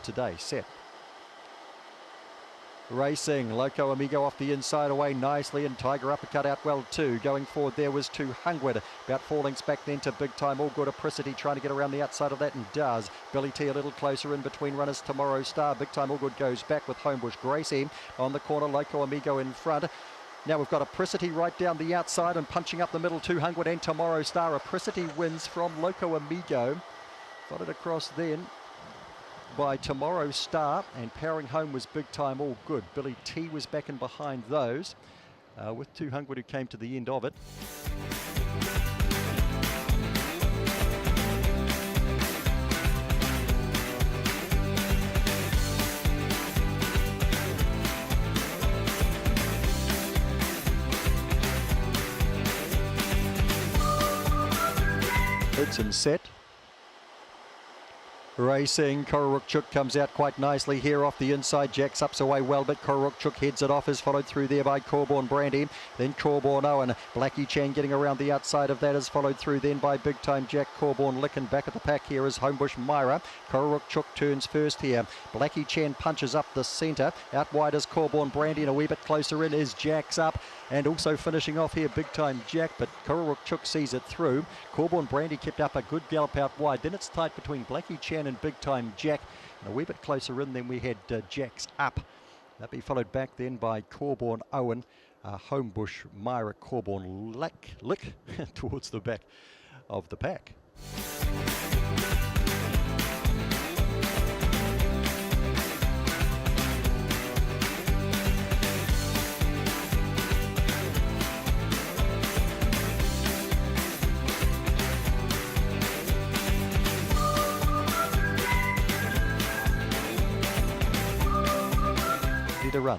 today. Set. Racing, Loco Amigo off the inside away nicely, and Tiger Uppercut out well too. Going forward there was 200, about 4 lengths back then to Big Time All Good. Apricity trying to get around the outside of that and does. Billy T a little closer in between runners. Tomorrow Star, Big Time All Good goes back with Homebush Gracie on the corner. Loco Amigo in front. Now we've got Apricity right down the outside and punching up the middle. 200 and Tomorrow Star. Apricity wins from Loco Amigo. Followed across then by Tomorrow Star, and powering home was Big Time All Good. Billy T was back in behind those with 200 who came to the end of it. It's in set. Racing, Kororukchuk comes out quite nicely here off the inside. Jacks ups away well, but Kororukchuk heads it off, is followed through there by Corborn Brandy, then Corborn Owen. Blackie Chan getting around the outside of that is followed through then by Big Time Jack. Corborn Licken back at the pack here is Homebush Myra. Kororukchuk turns first here. Blackie Chan punches up the centre. Out wide is Corborn Brandy, and a wee bit closer in is Jacks Up. And also finishing off here, Big Time Jack, but Kororukchuk sees it through. Corborn Brandy kept up a good gallop out wide. Then it's tight between Blackie Chan and Big Time Jack. And a wee bit closer in, then we had Jacks Up. That be followed back then by Corborn Owen, Homebush Myra, Corborn Lick towards the back of the pack. To run.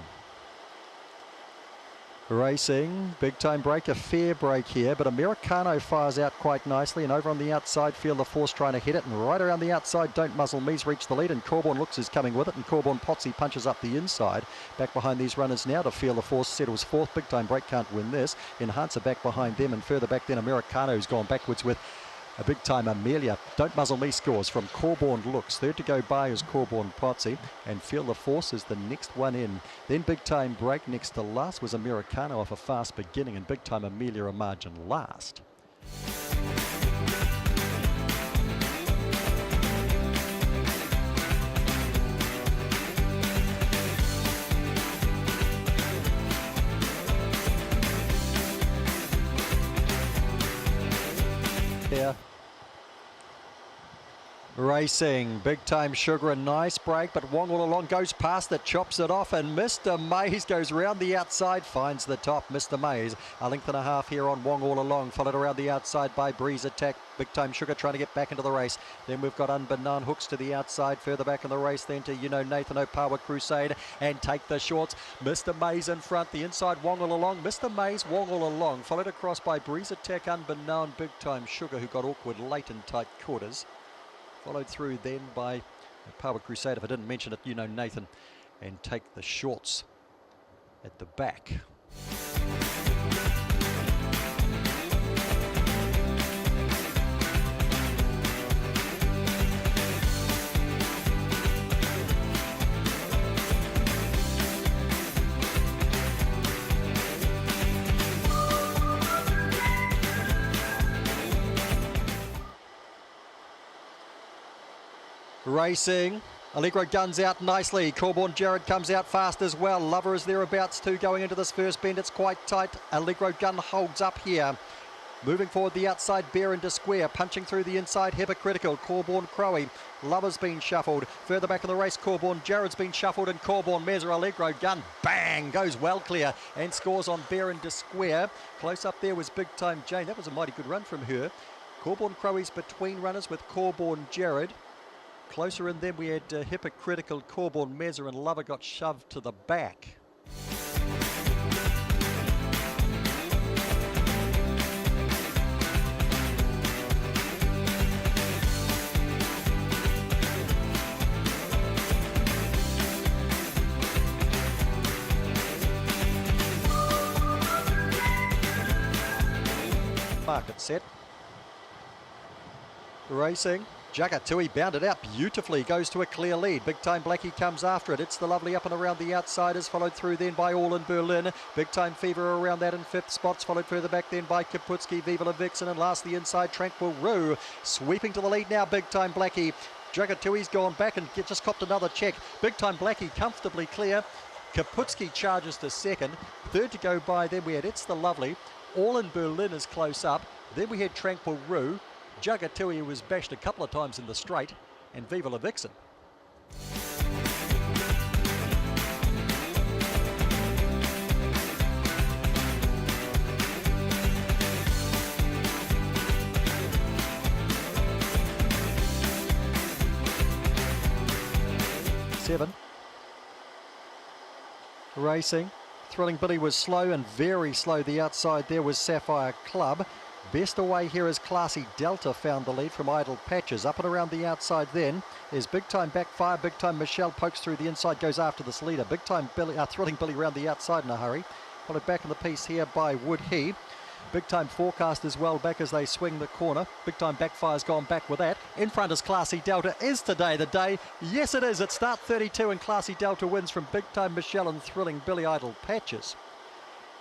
Racing, Big Time Break, a fair break here, but Americano fires out quite nicely, and over on the outside Feel the Force trying to hit it, and right around the outside Don't Muzzle Me's reach the lead, and Corborn Looks is coming with it, and Corborn Potsy punches up the inside. Back behind these runners now to Feel the Force settles fourth. Big Time Break can't win this. Enhancer back behind them, and further back then Americano's gone backwards with a Big Time Amelia. Don't Muzzle Me scores from Corborn Looks. Third to go by is Corborn Potsy, and Feel the Force is the next one in. Then Big Time Break next to last was Americano off a fast beginning, and Big Time Amelia a margin last. Yeah. Racing, Big Time Sugar, a nice break, but Wong All Along goes past it, chops it off, and Mr. Mays goes round the outside, finds the top. Mr. Mays, a length and a half here on Wong All Along, followed around the outside by Breeze Attack. Big Time Sugar trying to get back into the race. Then we've got Unbanan Hooks to the outside, further back in the race then to Nathan O'Power Crusade, and Take the Shorts. Mr. Mays in front, the inside Wong All Along. Mr. Mays, Wong All Along, followed across by Breeze Attack, Unbanan, Big Time Sugar, who got awkward late in tight quarters. Followed through then by Power Crusade, if I didn't mention it, Nathan, and Take the Shorts at the back. Racing, Allegro guns out nicely. Corborn Jared comes out fast as well. Lover is thereabouts too going into this first bend. It's quite tight. Allegro gun holds up here. Moving forward the outside, Bear into square. Punching through the inside, Hypocritical. Corborn Crowy. Lover's been shuffled. Further back in the race, Corborn Jared's been shuffled, and Corborn Mezza Allegro gun. Bang! Goes well clear and scores on Bear into square. Close up there was Big Time Jane. That was a mighty good run from her. Corborn Crowy's between runners with Corborn Jared. Closer in then we had Hypocritical, Corborn Mezza, and Lover got shoved to the back. Market set. Racing. Jagatui bounded out beautifully, goes to a clear lead. Big Time Blackie comes after it. It's the Lovely up and around the outsiders, followed through then by All in Berlin. Big Time Fever around that in fifth spots, followed further back then by Kaputski, Viva La Vixen, and lastly inside Tranquil Roo. Sweeping to the lead now, Big Time Blackie. Jagatui's gone back and just copped another check. Big Time Blackie comfortably clear. Kaputski charges to second. Third to go by, then we had It's the Lovely. All in Berlin is close up. Then we had Tranquil Roo. Jagatui was bashed a couple of times in the straight, and Viva La Vixen. Seven. Racing. Thrilling Billy was slow and very slow. The outside there was Sapphire Club. Best away here is Classy Delta found the lead from Idle Patches. Up and around the outside then is Big Time Backfire. Big Time Michelle pokes through the inside, goes after this leader. Big Time Billy, Thrilling Billy around the outside in a hurry. Followed back in the piece here by Woodhee. Big Time Forecast is well back as they swing the corner. Big Time Backfire's gone back with that. In front is Classy Delta. Is today the day? Yes, it is. At start 32 and Classy Delta wins from Big Time Michelle and Thrilling Billy Idle Patches.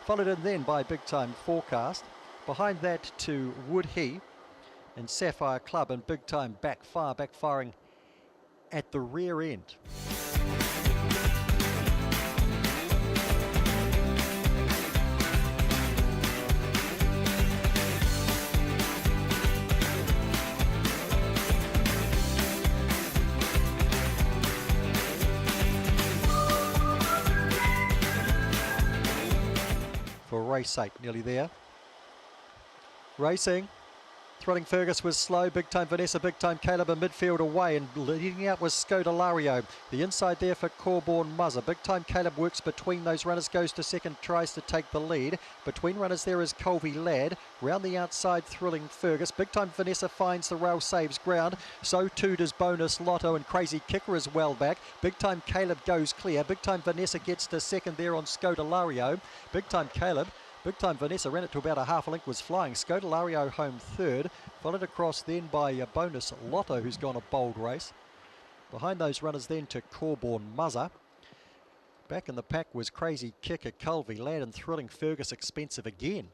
Followed in then by Big Time Forecast. Behind that to Woodhee and Sapphire Club, and Big Time Backfire, backfiring at the rear end. For race 8, nearly there. Racing. Thrilling Fergus was slow. Big Time Vanessa, Big Time Caleb in midfield away, and leading out was Scodelario. The inside there for Corborn Muzzer. Big Time Caleb works between those runners, goes to second, tries to take the lead. Between runners there is Colby Ladd. Round the outside, Thrilling Fergus. Big Time Vanessa finds the rail, saves ground. So too does Bonus Lotto, and Crazy Kicker is well back. Big Time Caleb goes clear. Big Time Vanessa gets to second there on Scodelario. Big Time Caleb. Big Time Vanessa ran it to about a half a length, was flying. Scodelario home third, followed across then by Bonus Lotto, who's gone a bold race. Behind those runners then to Corborn Muzzer. Back in the pack was Crazy Kicker, Colby Ladd, and Thrilling Fergus expensive again.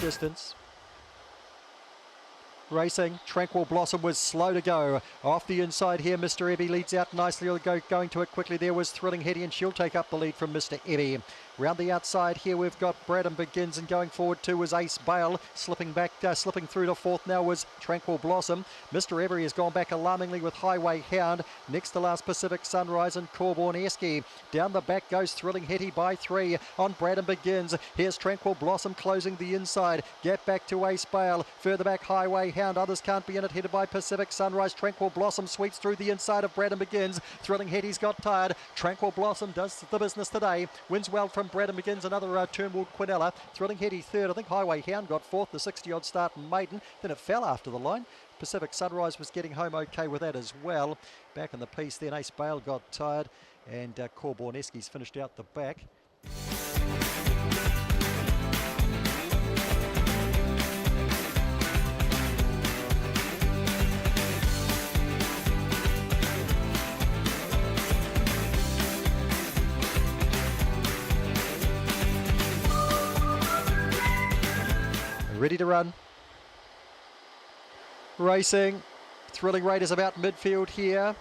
Distance. Racing, Tranquil Blossom was slow to go. Off the inside here, Mr. Ebby leads out nicely. Going to it quickly there was Thrilling Hetty, and she'll take up the lead from Mr. Ebby. Round the outside here we've got Braddon Begins, and going forward too was Ace Bale. Slipping back, slipping through to fourth now was Tranquil Blossom. Mr. Every has gone back alarmingly with Highway Hound. Next to last Pacific Sunrise and Corborn Esky. Down the back goes Thrilling Hetty by 3 on Braddon Begins. Here's Tranquil Blossom closing the inside. Gap back to Ace Bale. Further back Highway Hound. Others can't be in it, headed by Pacific Sunrise. Tranquil Blossom sweeps through the inside of Braddon Begins. Thrilling Hetty's got tired. Tranquil Blossom does the business today. Wins well from Braddon Begins. Another Turnwood Quinella. Thrilling Hetty third. I think Highway Hound got fourth. The 60-odd start maiden. Then it fell after the line. Pacific Sunrise was getting home okay with that as well. Back in the piece then Ace Bale got tired, and Corborn Esky's finished out the back. Ready to run. Racing. Thrilling Raiders about midfield here.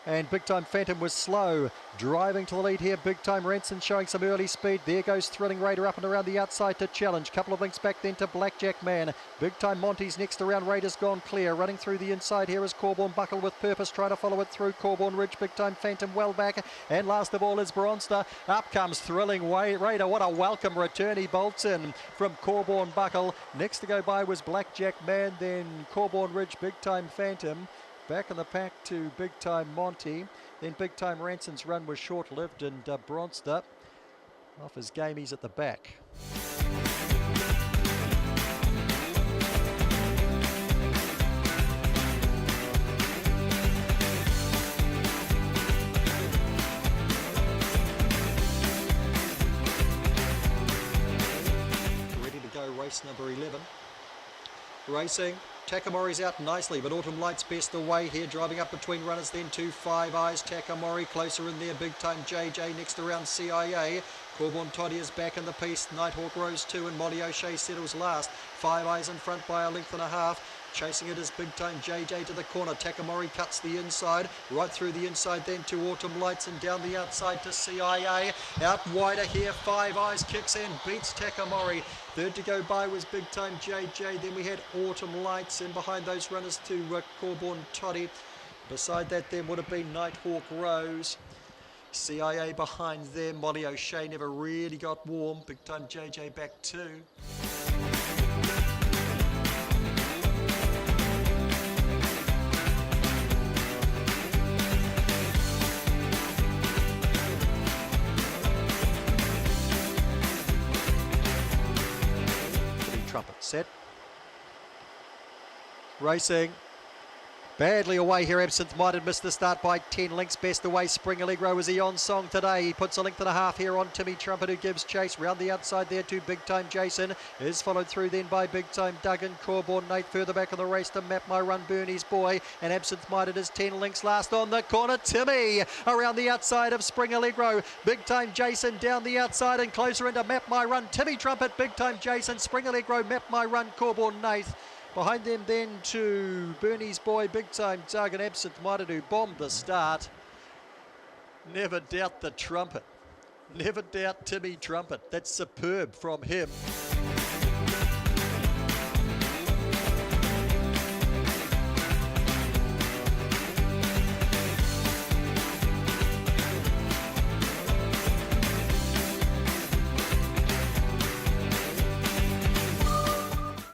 And Big Time Phantom was slow. Driving to the lead here, Big Time Ranson showing some early speed. There goes Thrilling Raider up and around the outside to challenge. Couple of links back then to Blackjack Man. Big Time Monty's next around. Raiders gone clear. Running through the inside here is Corborn Buckle with purpose, trying to follow it through Corborn Ridge. Big Time Phantom well back. And last of all is Bronster. Up comes Thrilling Raider. What a welcome return. He bolts in from Corborn Buckle. Next to go by was Blackjack Man, then Corborn Ridge, Big Time Phantom. Back in the pack to Big Time Monty. Then Big Time Ranson's run was short-lived, and Bronster off his game, he's at the back. race number 11. Racing, Takamori's out nicely, but Autumn Light's best away here, driving up between runners, then to Five Eyes. Takamori closer in there, Big Time JJ next around CIA. Corborn Toddy is back in the piece. Nighthawk Rose 2 and Molly O'Shea settles last. Five Eyes in front by a length and a half. Chasing it is Big Time JJ to the corner. Takamori cuts the inside, right through the inside, then to Autumn Lights and down the outside to CIA. Out wider here, Five Eyes kicks in, beats Takamori. Third to go by was Big Time JJ. Then we had Autumn Lights in behind those runners to Corborn Toddy. Beside that then would have been Nighthawk Rose. CIA behind them. Molly O'Shea never really got warm. Big Time JJ back too. Trumpet set. Racing. Badly away here, Absinthe Minded missed the start by 10 lengths. Best away, Spring Allegro. Is he on song today? He puts a length and a half here on Timmy Trumpet, who gives chase. Round the outside there to Big Time Jason. Is followed through then by Big Time Duggan. Corborn Nate further back in the race to Map My Run, Bernie's Boy. And Absinthe Minded is 10 lengths last on the corner. Timmy around the outside of Spring Allegro. Big Time Jason down the outside and closer into Map My Run. Timmy Trumpet, Big Time Jason, Spring Allegro, Map My Run, Corborn Nate. Behind them then to Bernie's Boy, Big Time Doug and Absinthe Minded, who bombed the start. Never doubt the trumpet. Never doubt Timmy Trumpet. That's superb from him.